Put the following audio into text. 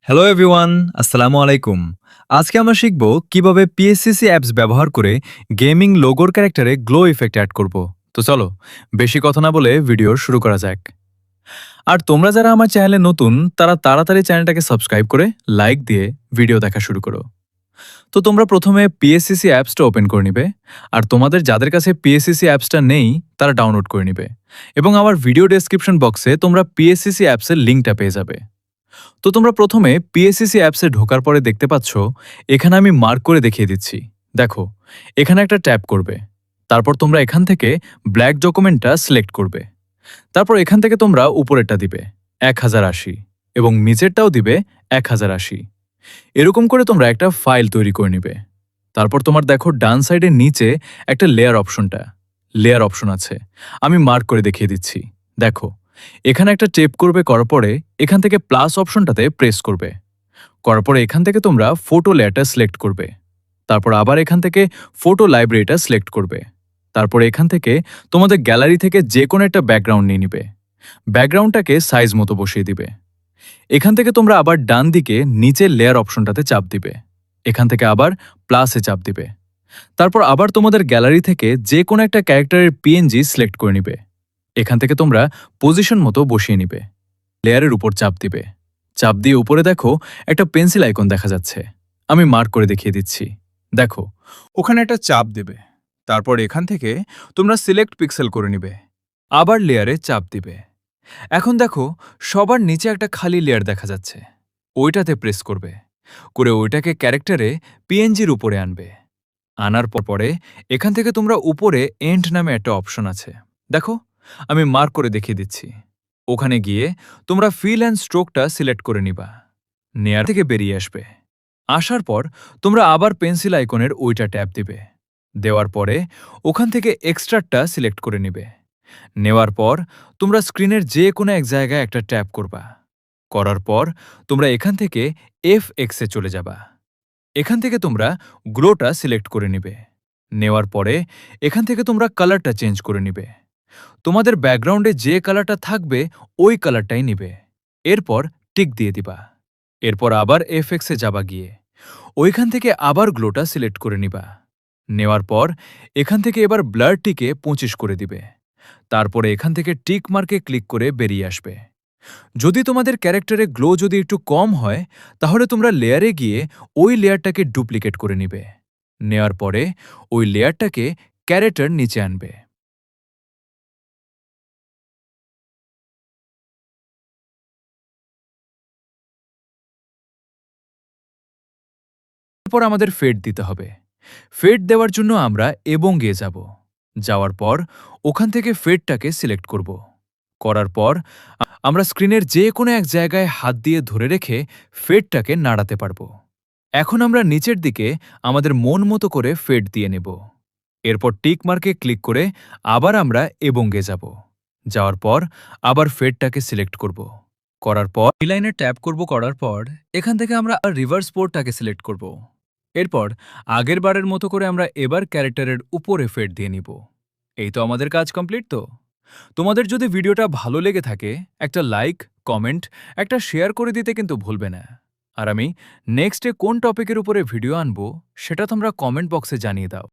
Hello everyone, আসসালামু আলাইকুম। আজকে আমরা শিখব কিভাবে পিএসসিসি অ্যাপস ব্যবহার করে গেমিং লোগোর ক্যারেক্টারে গ্লো ইফেক্ট অ্যাড করব। তো চলো, বেশি কথা না বলে ভিডিও শুরু করা যাক। আর তোমরা যারা আমার চ্যানেলে নতুন তারা তাড়াতাড়ি চ্যানেলটাকে সাবস্ক্রাইব করে লাইক দিয়ে ভিডিও দেখা শুরু করো। তো তোমরা প্রথমে পিএসসিসি অ্যাপসটা ওপেন করে নিবে, আর তোমাদের যাদের কাছে পিএসসিসি অ্যাপসটা নেই তারা ডাউনলোড করে নিবে, এবং আমার ভিডিও ডেসক্রিপশন বক্সে তোমরা পিএসসিসি অ্যাপসের লিঙ্কটা পেয়ে যাবে। তো তোমরা প্রথমে পিএসসিসি অ্যাপসে ঢোকার পরে দেখতে পাচ্ছ এখানে আমি মার্ক করে দেখিয়ে দিচ্ছি। দেখো, এখানে একটা ট্যাপ করবে, তারপর তোমরা এখান থেকে ব্ল্যাক ডকুমেন্টটা সিলেক্ট করবে, তারপর এখান থেকে তোমরা উপরেরটা দিবে 1080 এবং নিচেরটাও দিবে 1080। এরকম করে তোমরা একটা ফাইল তৈরি করে নিবে। তারপর তোমার দেখো ডান সাইডের নিচে একটা লেয়ার অপশন আছে, আমি মার্ক করে দেখিয়ে দিচ্ছি। দেখো, এখানে একটা টেপ করবে, করার পরে এখান থেকে প্লাস অপশনটাতে প্রেস করবে, করার পরে এখান থেকে তোমরা ফটো লেয়ারটা সিলেক্ট করবে, তারপর আবার এখান থেকে ফটো লাইব্রেরিটা সিলেক্ট করবে, তারপরে এখান থেকে তোমাদের গ্যালারি থেকে যে কোনো একটা ব্যাকগ্রাউন্ড নিয়ে নিবে, ব্যাকগ্রাউন্ডটাকে সাইজ মতো বসিয়ে দিবে। এখান থেকে তোমরা আবার ডান দিকে নিচের লেয়ার অপশনটাতে চাপ দিবে, এখান থেকে আবার প্লাসে চাপ দিবে, তারপর আবার তোমাদের গ্যালারি থেকে যে কোনো একটা ক্যারেক্টারের পিএনজি সিলেক্ট করে নিবে, এখান থেকে তোমরা পজিশন মতো বসিয়ে নিবে, লেয়ারের উপর চাপ দিবে, চাপ দিয়ে উপরে দেখো একটা পেন্সিল আইকন দেখা যাচ্ছে, আমি মার্ক করে দেখিয়ে দিচ্ছি। দেখো, ওখানে একটা চাপ দেবে, তারপর এখান থেকে তোমরা সিলেক্ট পিক্সেল করে নিবে, আবার লেয়ারে চাপ দিবে। এখন দেখো সবার নিচে একটা খালি লেয়ার দেখা যাচ্ছে, ওইটাতে প্রেস করবে, করে ওইটাকে ক্যারেক্টারে পিএনজির উপরে আনবে। আনার পরে এখান থেকে তোমরা উপরে এন্ড নামে একটা অপশন আছে, দেখো আমি মার্ক করে দেখিয়ে দিচ্ছি। ওখানে গিয়ে তোমরা ফিল অ্যান্ড স্ট্রোকটা সিলেক্ট করে নিবা, নেয়ার থেকে বেরিয়ে আসবে। আসার পর তোমরা আবার পেন্সিল আইকনের ওইটা ট্যাপ দিবে, দেওয়ার পরে ওখান থেকে এক্সট্রাটা সিলেক্ট করে নিবে। নেওয়ার পর তোমরা স্ক্রিনের যে কোনো এক জায়গায় একটা ট্যাপ করবা, করার পর তোমরা এখান থেকে FX-এ চলে যাবা। এখান থেকে তোমরা গ্লোটা সিলেক্ট করে নিবে, নেওয়ার পরে এখান থেকে তোমরা কালারটা চেঞ্জ করে নিবে, তোমাদের ব্যাকগ্রাউন্ডে যে কালারটা থাকবে ওই কালারটাই নিবে, এরপর টিক দিয়ে দিবা। এরপর আবার FX-এ যাবা, গিয়ে ওইখান থেকে আবার গ্লোটা সিলেক্ট করে নিবা, নেওয়ার পর এখান থেকে এবার ব্লারটিকে 25 করে দিবে, তারপরে এখান থেকে টিক মার্কে ক্লিক করে বেরিয়ে আসবে। যদি তোমাদের ক্যারেক্টারে গ্লো যদি একটু কম হয় তাহলে তোমরা লেয়ারে গিয়ে ওই লেয়ারটাকে ডুপ্লিকেট করে নিবে, নেয়ার পরে ওই লেয়ারটাকে ক্যারেক্টার নিচে আনবে। এরপর আমাদের ফেড দিতে হবে। ফেড দেওয়ার জন্য আমরা এবঙ্গে যাব, যাওয়ার পর ওখান থেকে ফেডটাকে সিলেক্ট করব, করার পর আমরা স্ক্রিনের যে কোনো এক জায়গায় হাত দিয়ে ধরে রেখে ফেডটাকে নাড়াতে পারব। এখন আমরা নিচের দিকে আমাদের মন মতো করে ফেড দিয়ে নেব। এরপর টিক মার্কে ক্লিক করে আবার আমরা এবঙ্গে যাব, যাওয়ার পর আবার ফেডটাকে সিলেক্ট করব, করার পর এই লাইনে ট্যাপ করব, করার পর এখান থেকে আমরা রিভার্স পোর্টটাকে সিলেক্ট করব। এরপর আগের বারের মতো করে আমরা এবার ক্যারেক্টারের উপরে ফেড দিয়ে নিব। এই তো আমাদের কাজ কমপ্লিট। তো তোমাদের যদি ভিডিওটা ভালো লেগে থাকে একটা লাইক, কমেন্ট, একটা শেয়ার করে দিতে কিন্তু ভুলবে না। আর আমি নেক্সটে কোন টপিকের উপরে ভিডিও আনবো সেটা তোমরা কমেন্ট বক্সে জানিয়ে দাও।